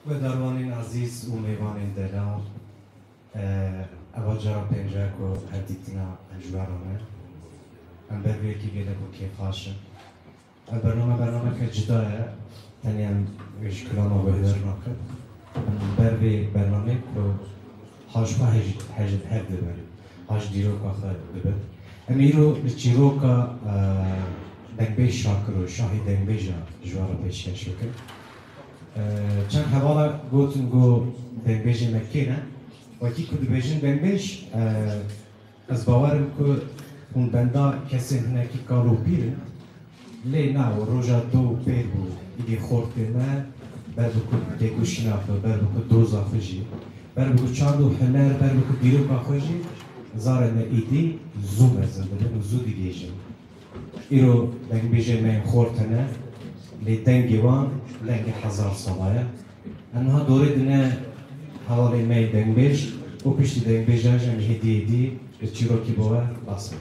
وداروان عزیز و میوان دلار اواجرا پنجاک و هدیتنا انجوارانه ام بروی کی گله بو کی خاشم برنامه که جداه تنی ام ایش کلام و بهدر نکرد ام بروی برنامه که هاش با هجد هر دبر هاش دیرو که خواهد دبر ام ایرو چیرو که دنبیج شاکر و شاهی دنبیج جوارا پیشکش بکن چند حوالا گوتن گو دنبیج مکی نه وکی که دبیجن دنبیج از باورم که اون بندا کسی هنکی کارو بیرن لی نه و روژا دو پیر بود ایدی خورد نه بر بکو دیگو شنافه بر بکو دوزا خوشی بر بکو چاندو هنر بر بکو دیرو با خوشی زاره نه ایدی زوم زنده و زودی گیجن ایرو دنگ بیجه من خورتنه لی دنگی وان دنگ 1000 سالایه انها دوره دنه حوالی می دنگ بیج و پیشتی دنگ بیجه جن هدی به چیروکی بوه باسم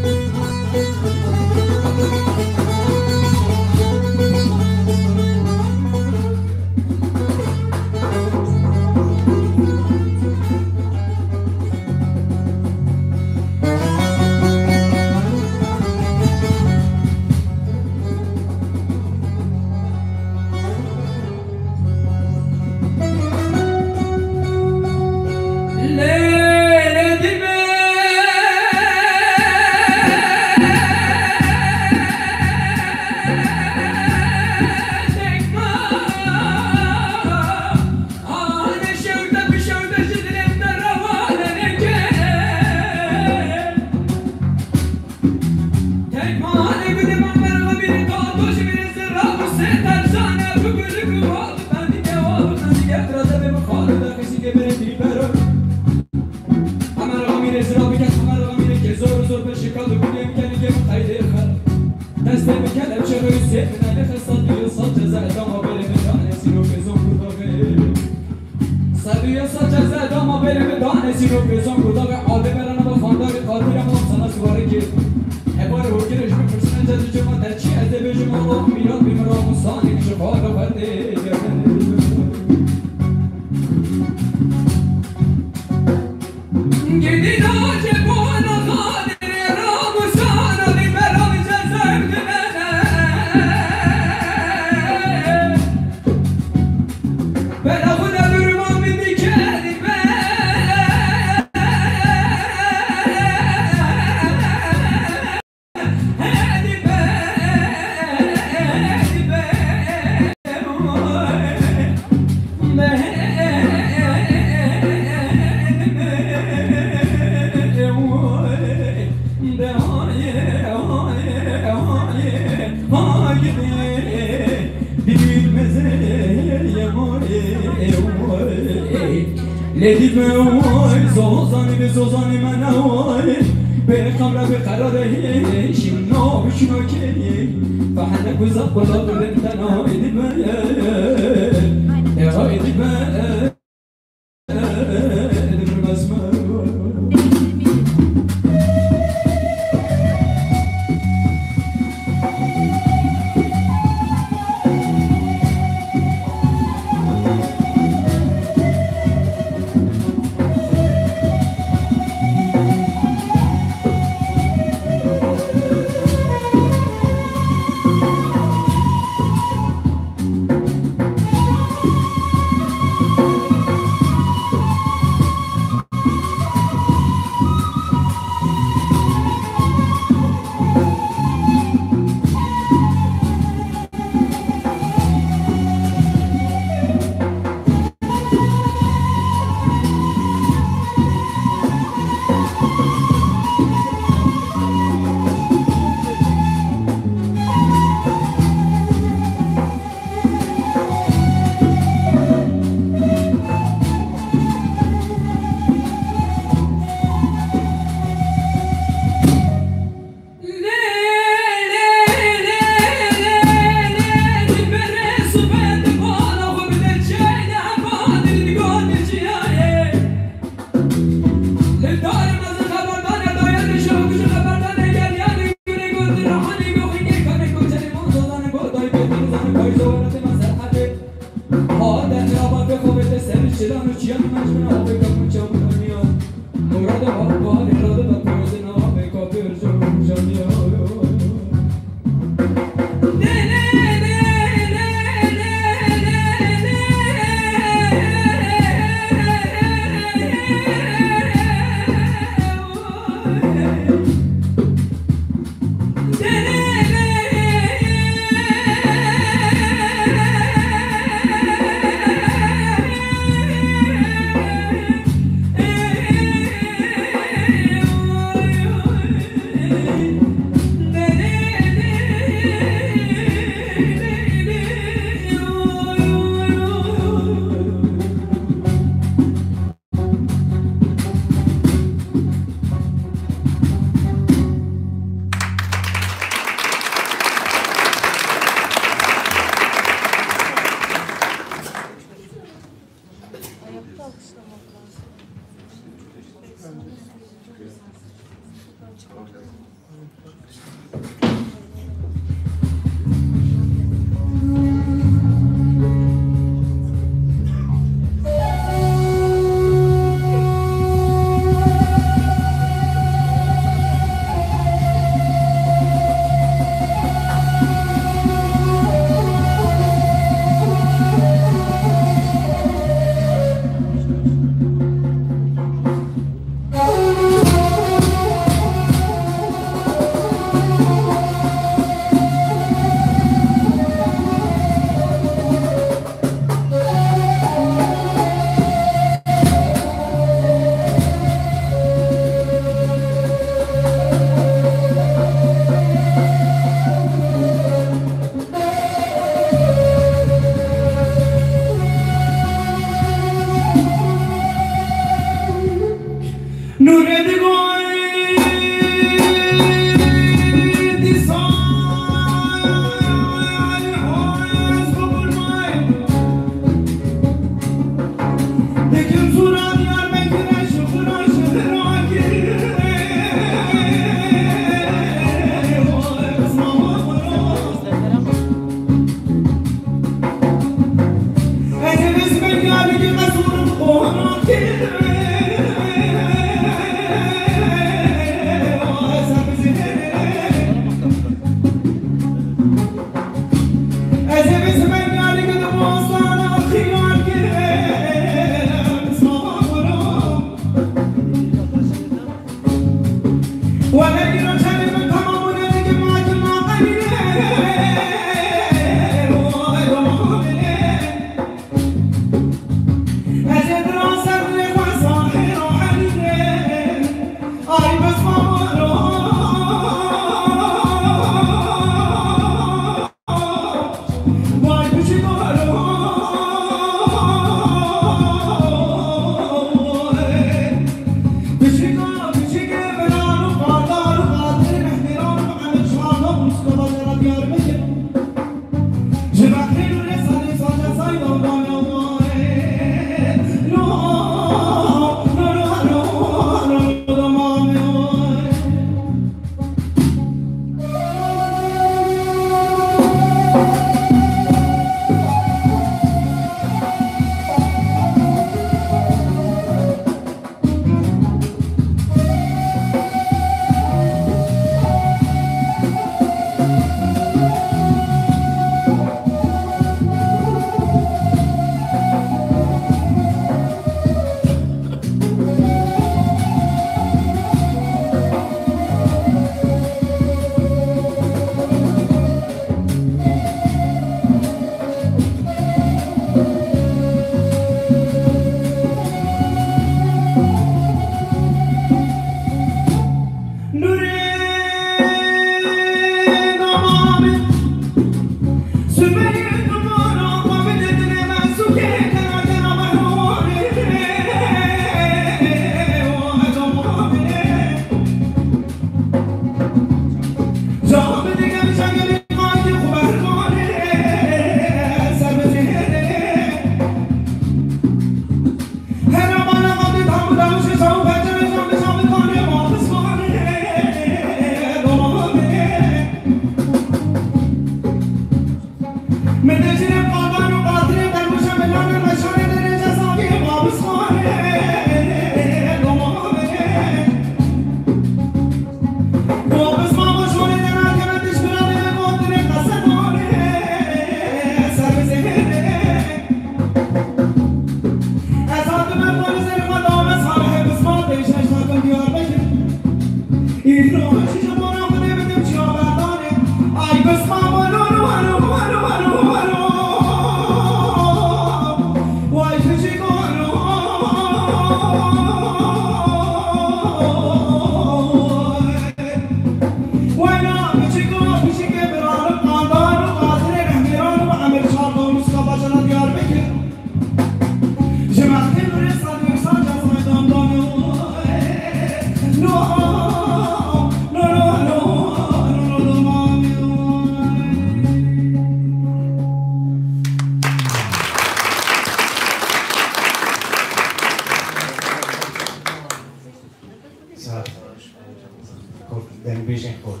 دنبیجی خورد.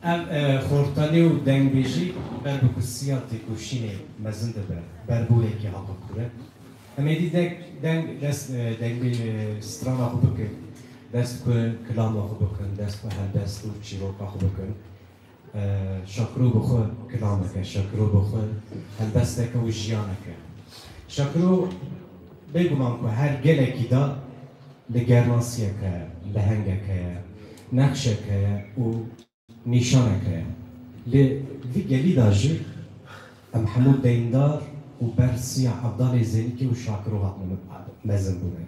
ام خورتانی و دنبیجی بر بکسیاتی کوشینه مزنده بر بوده که حقوق کنه. امیدی دنبیج ستران آخو بکن، دست که کلام آخو بکن، دست که هلبست و چیروک آخو بکن. شکرو بخور کلامه که، شکرو بخور هلبسته که و جیانه که. شکرو بگم که هر گله کی دا لگرماسیه که، لهنگه که، نقشه که و نشانه که. لی گلی داجی ام حمود دیندار و برسی افضل زینی که و شکرو هات مزن بونه.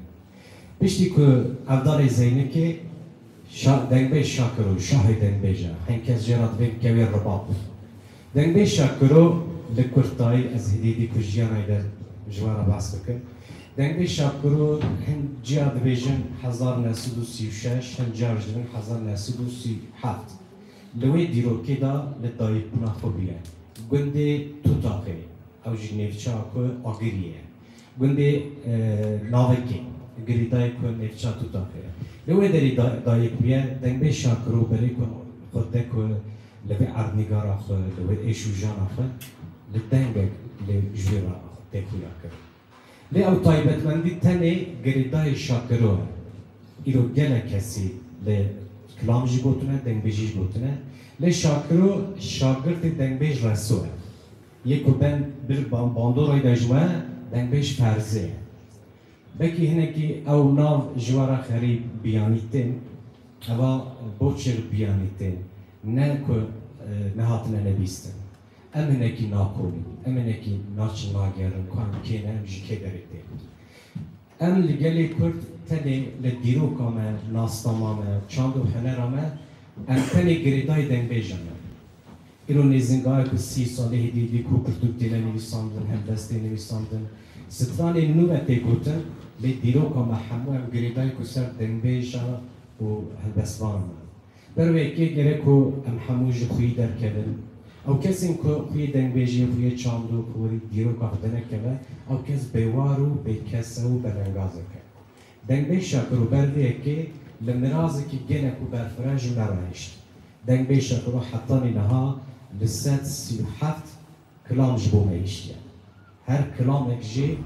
بیشتی که افضل زینی که دنبه شکرو شاه دنبهجا، هنکس جرات بین کویر رباط. دنبه شکرو لکرتای از هدیدی کجیانه در جوارا باس بکن. دنبه شکرو هن جیاد بیجن 1936 هن جارج دن 1937. لوی دیروکی دا لدایی پنا خوبیه. گنده توتاقه او جنیفچا که آگریه. گنده ناوکی گریدای که نفچا توتاقه. لوی دری دایک میه دنبه شکرو بری کن خودده که لوی عرنگارا خود لوی ایشو جانا خود لدنگه لجویرا خود تکویا کرد. لی او طایبت مندی تنه گریدای شکروه ایرو گله کسی لی کلامجی بوتونه دنبیجیش بوتونه لی شکرو شاگرد دنبیج رسوه یکو بن bir باندوروی دجمه دنبیج فرزه بکی هنگی او ناو جوارا خریب بیانیتین اوا بوچر بیانیتین نه که نهاتنه نبیستن ام هنگی ناکونی ام هنگی ناچن ناگرن کام کینه ام جی که دریده ام لگلی کرد تنی لدیرو کامه ناستامامه چاند و هنرامه ام تنی گریدای دنبیجانه ایرو نیزنگاه که 30 ساله دیدی که پرتوک دیله نویساندن هم دسته نویساندن سترانی نوبتی گوتن لی دیرو کامه همو ام گریدای که سر دنبیجا و هلبسوانه بروی که گره که ام هموش خوی در کردن او کسی که خوی دنبیجی خوی چاندو خوی دیرو که خدنه کرده او کس بیوارو بیکسه و برنگازه کرد دنبیج شکرو بروی که لمرازه که گنه که برفراج نرانشت دنبیج شکرو حتانی نها لسات 37 کلام جبو میشتیه هر کلام اکجی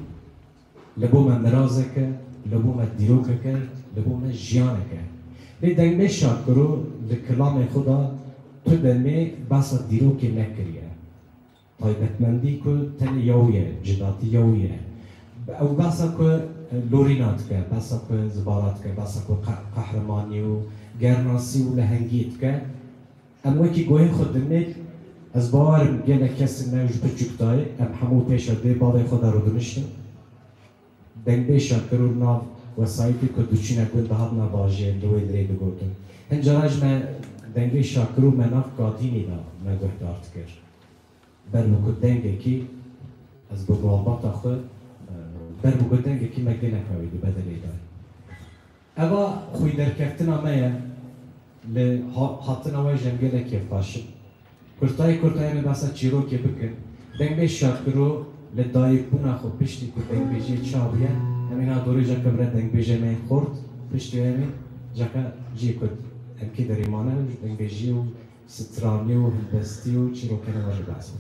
لبو من مرازه که لبو من دیروکه که لبو من جیانه که لی دنبیج شکرو لکلام خدا تو دنمی باسا دیروکی نکریه طایبتمندی که تن یویه جداتی یویه او باسا که لورینات که باسا که زبارات که باسا که قهرمانی و گرناسی و لهنگیت که ام وکی گوهی خود دنمی از باورم گله کسی نوش بچکتای ام همو پیش ده بابای خدا رو دنشتن دنبیج شکرو ناو وسایتی که دوچینه کن به هات نباجه دوی دری بگوتن هنجاراج من دنبیج شکرو مناف قادینی دا نگهدارت کرد بر مکد دنگه کی از بگوالباتا خود بر مکد دنگه کی مگه نکاویدی بدلی دار اوا خوی درکفتنا مایه لی حاطنا وی جنگله که فاشد کرتای می باسا چیرو که بکن دنبیج شکرو لدایی بونا خود پشتی که دنبیجی چابیه همین ها دوری جا کبره دنبیجی می خورد پشتی همین جا که جی کد امکی دریمانه دنبیجی و سترانی و هلبستی و چیرو کنه واجه بحث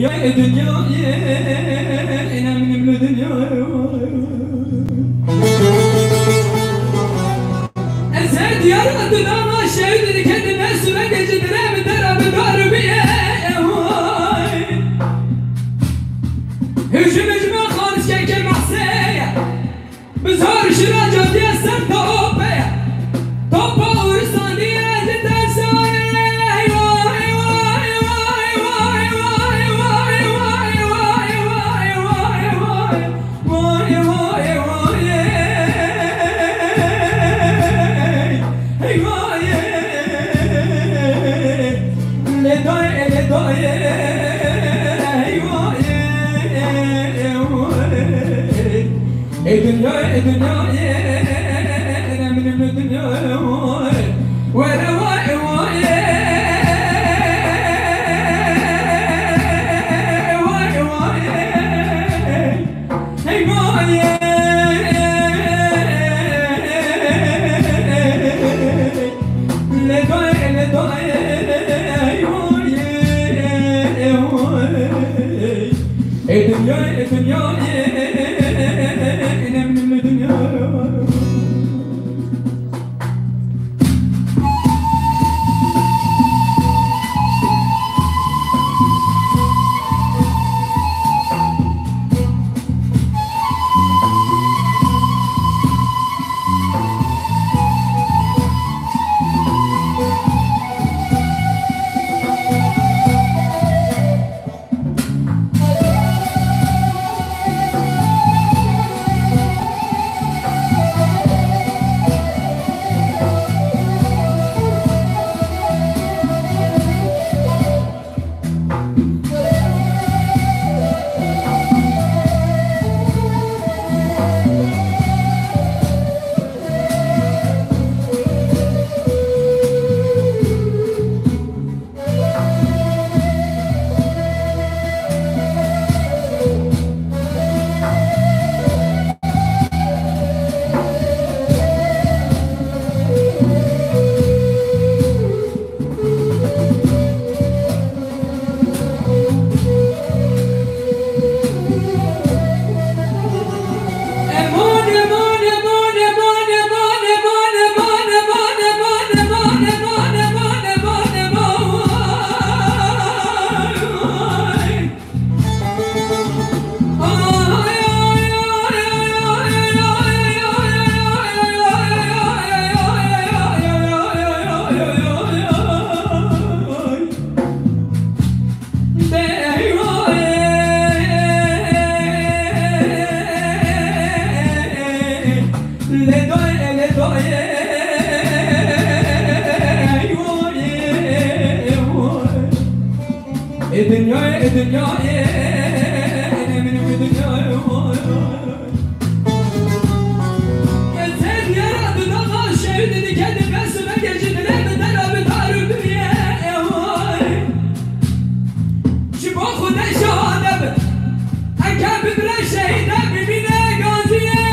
دنيا أنا من الدنيا أزاد يا رد ما شايد الكلمة سبق جدنا بدرب دربية هجم جمع خالص كان محسية بزهر شراجة دي السنتوبة توبة ورسانية الدنيا أنا من الدنيا وأنا واي واي واي واي هي واي لدوي لدوي هي واي الدنيا الدنيا أنا من الدنيا زين يا رب ضغط شهد كذب بس ما جد لا بدر بدار الدنيا شبه خد شهادة أكاب بلا شهيد بمنا غازية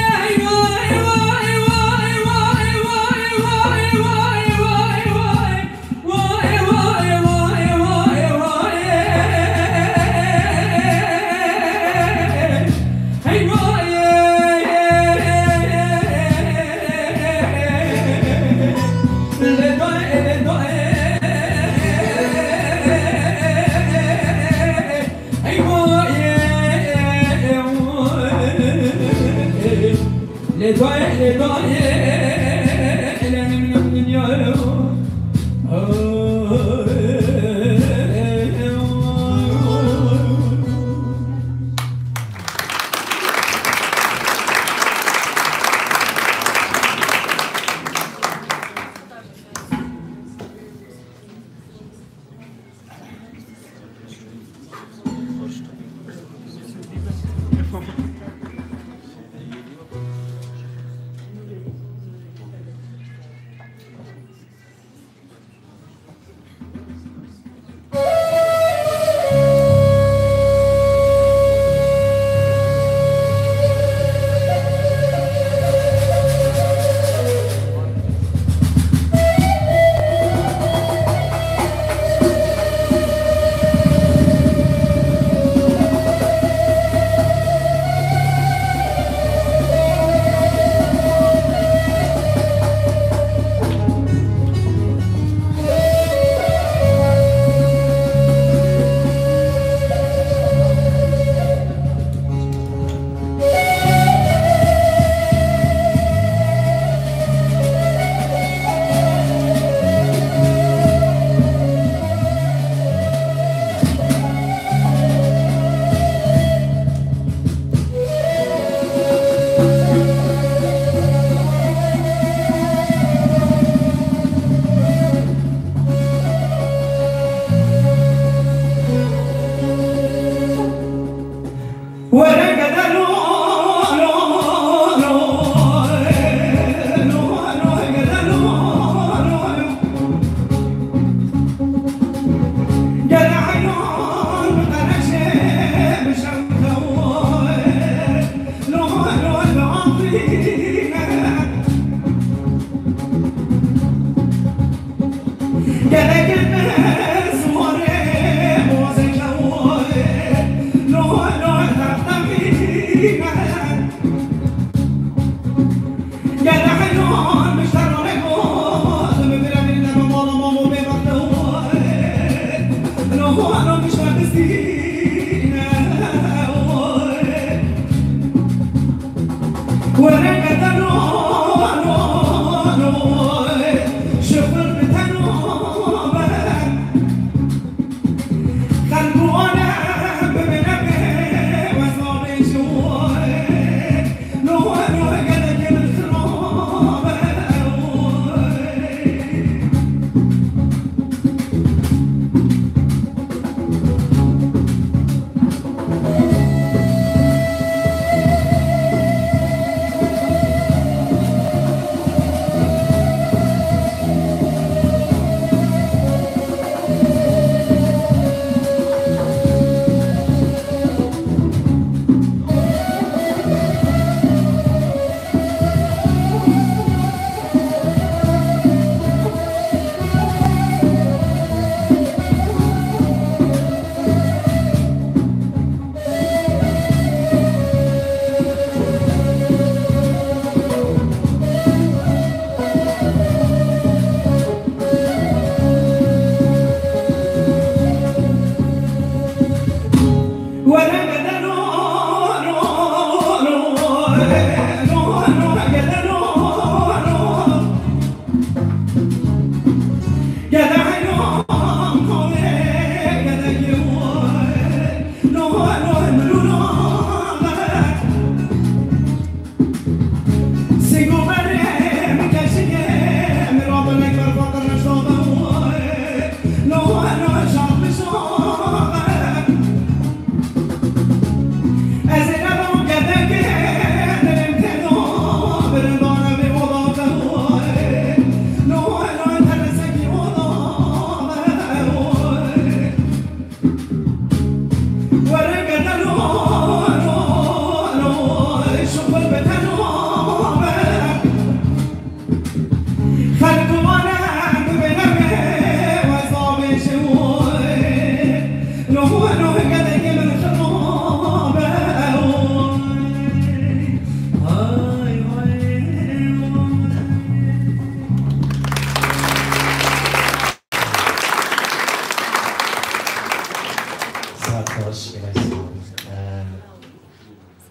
فلسطين ورقة شغل بتنوبة قلبه أنا بمنبه وصابي شوي نوه قدك من خرابة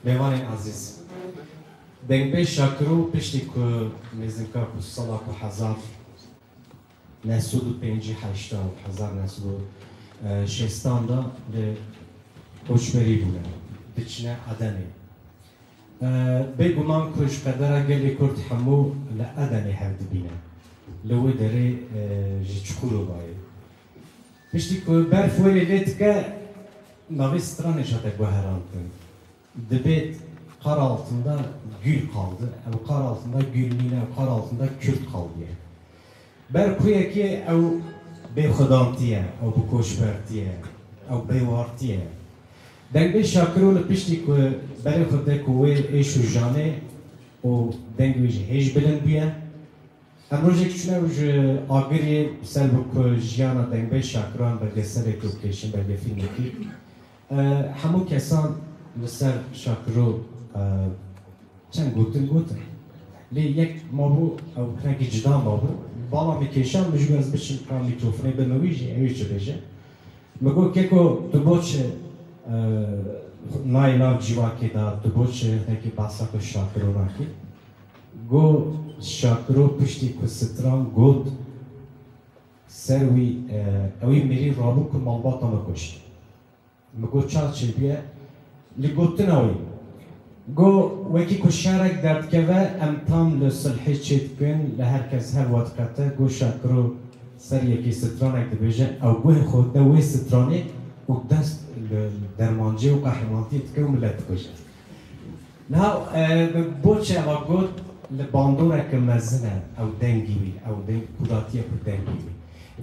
میوان عزیز دنبه شکرو پشتی که میزنکا که سالا که هزار نسود و پنجی هشتا و هزار نسود و شستان دا به خوشبری بوده بچنه عدنه بگمان کش قدره گلی کرد همو لعدنه هفت بینه لو داره جچکولو باید پشتی که برفوری لید که ناوی سترانش هاته گوهران کن debet kar altında gül kaldı. Ev kar altında gülmine, kar altında Kürt kaldı. Berkuye ki ev bevxudantiye, ev bu koşbertiye, ev bevartiye. Dengbe şakirolu pişti ki beri xude kuwe eşu jane o dengbe hej bilin biye. Em rojek çune uj agiri ser bu jiyana dengbe şakiran belgesel eklokeşin belge filmeki. Hamu kesan لسر شاکرو چند گوتن لی یک مابو او کنگی جدا مابو بالا میکشم مجبور از بچین کام میکروفونه بنویجی اوی چه بیجه مگو که کو تو بوچه نای ناو جیواکی دا تو بوچه نکی باسا کو شاکرو راکی گو شاکرو پشتی کو ستران گود سروی اوی میری رابو کو مالباتا مکشت مگو چال چه بیه لگوتناوی گو وکی کشارک درد که و امتام لصلحی چیت کن لهر کس هر وقت قطع گو شکرو سر یکی سترانک دبیجه او گوه خود دوی سترانه و دست درمانجی و قهرمانتی تکه و ملت کشه نه بوچه او گود لباندورک مزنه او دنگیوی او دنگ کوداتیه کو دنگیوی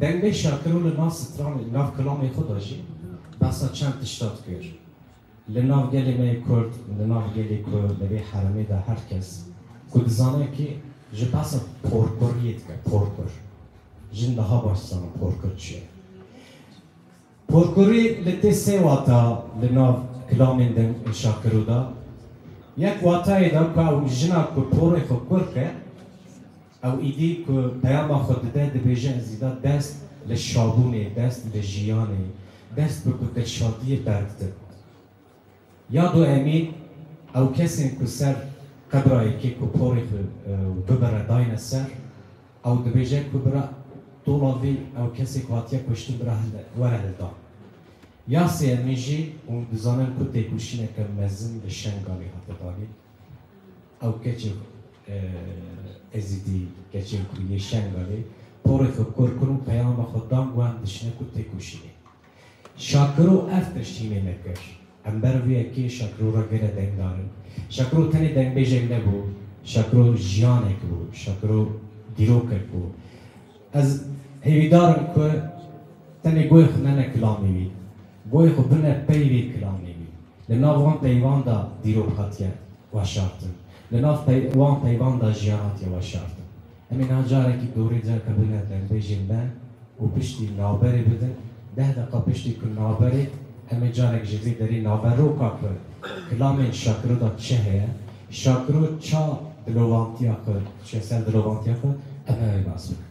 دنگه شکرو لناف سترانه لناف کلامی خود آجی بسا چند تشتاد کر لناف گلی می کرد لناف گلی کرد لبی حرمی ده هر کس کد زانه که جه بسا پرکریت که پرکر جن ده ها باشتانه پرکر چیه پرکری لطه سه واتا لناف کلامین دن شاکرو دا یک واتای دا که او جنا که پوری خود کرکه او ایدی که پیام خود ده بیجه ازیده دست لشابونه دست لجیانه دست بکن شادی برد یا دو امید او کسی که سر قبرای که کپوری ببره داین سر او دبیجه کبرا طولاوی او کسی که هاتیه کشتی وره دا یا سیمیجی اون دزانم که تکوشینه که مزن به شنگالی هاته داری او کچی ازیدی کچی که یه شنگالی پوری خود کرکنو پیام خوددان گوهم دشنه که تکوشینه شاکرو افتشتیمه نکر امبر وی که شاکرو را گره دنگ دارن شاکرو تنی دنگ بیجنگ نبو شاکرو جیانک بو شاکرو دیروکک بو از هیویدارم که تنی گوی خو ننه کلامی بید گوی خو بنه پیوی کلامی بید لناف وان پیوان دا دیروک هاتیه وشارتن لناف وان پیوان دا جیان هاتیه وشارتن امین هجاره که دوری جا که بنه دنگ بیجن بن و پشتی نابری بدن 10 دقیقه پشتی که نابری همه جانک جوی داری نابرو که کلام شاکرو دا چه هیه شاکرو چا دلوانتیا که چه سر دلوانتیا که امه باز بکن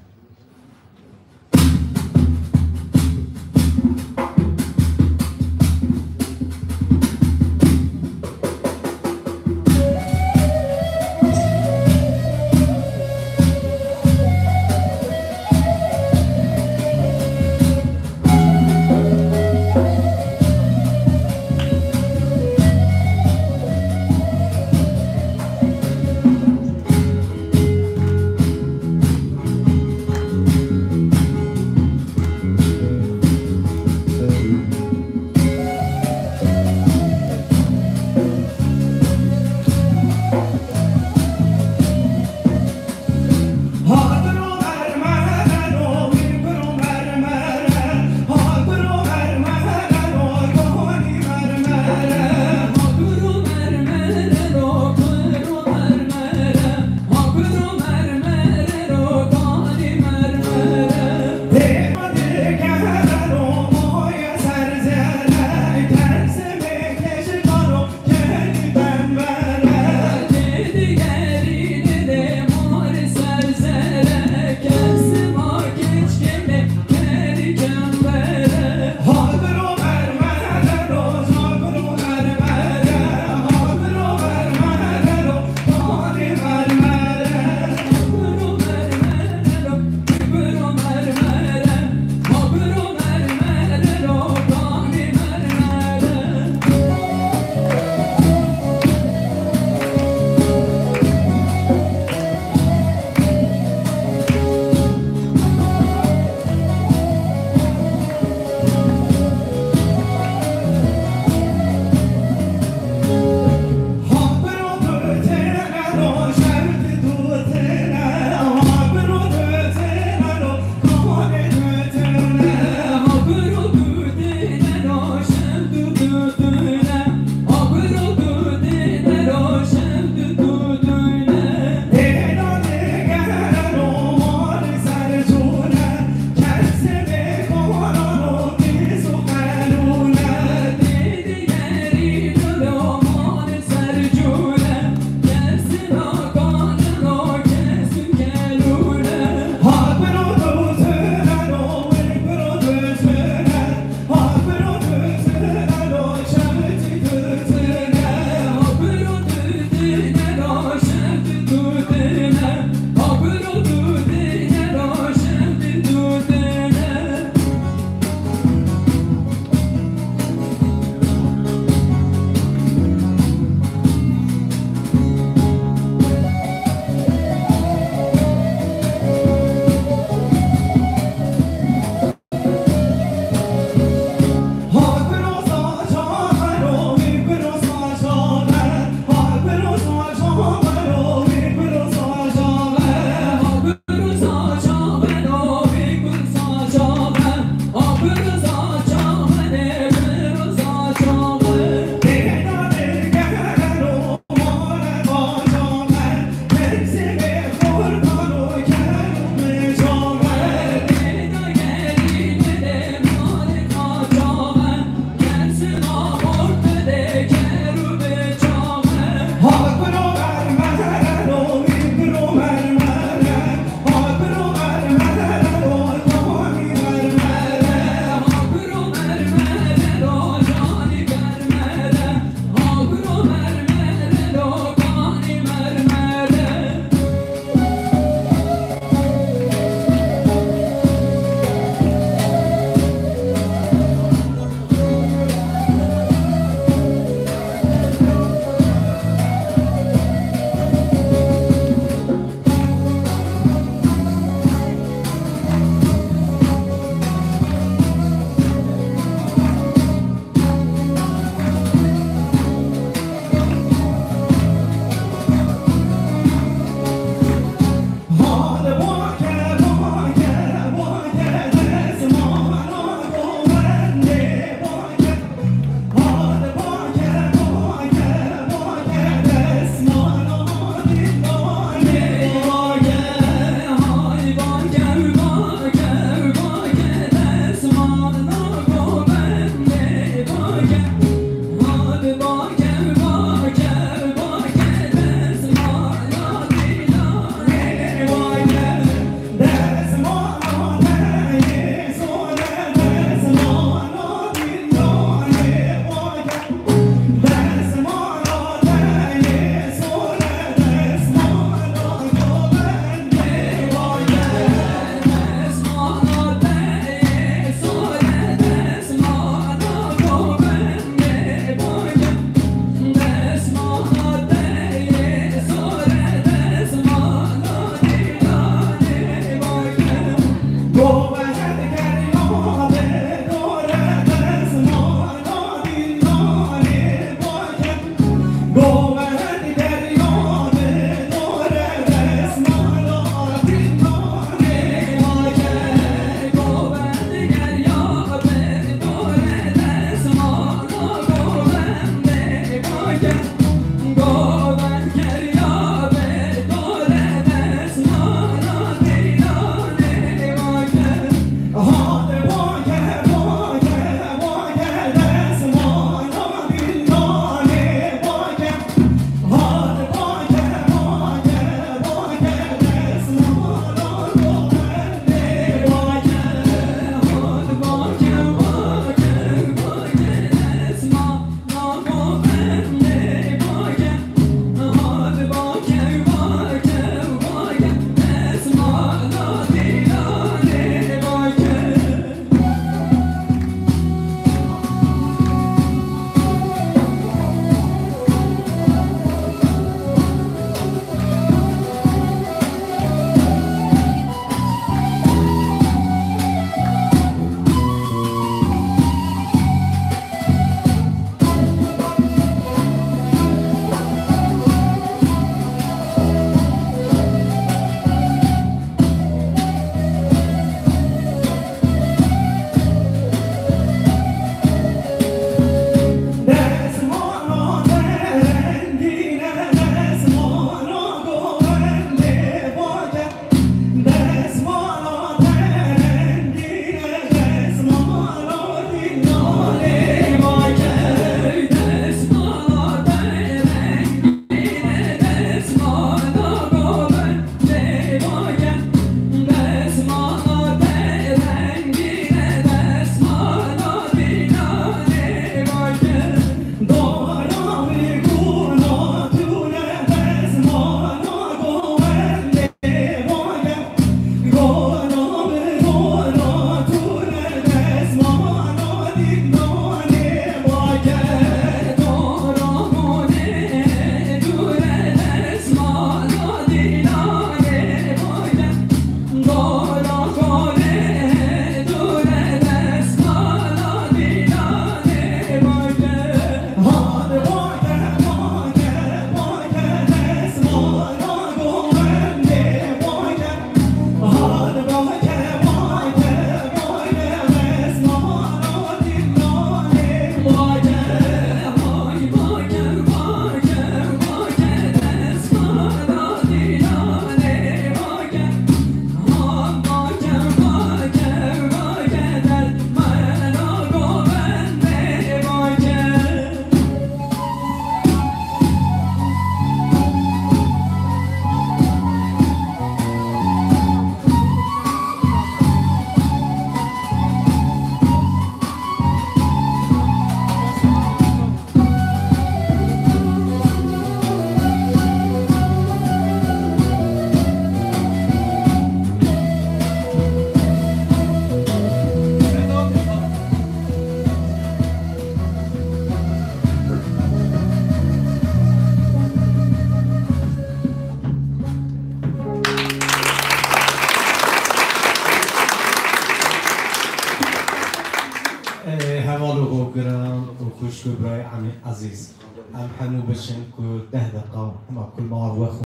خوش كبراي عمي عزيز أم حنو بشن كو 10 دقة ما كل ما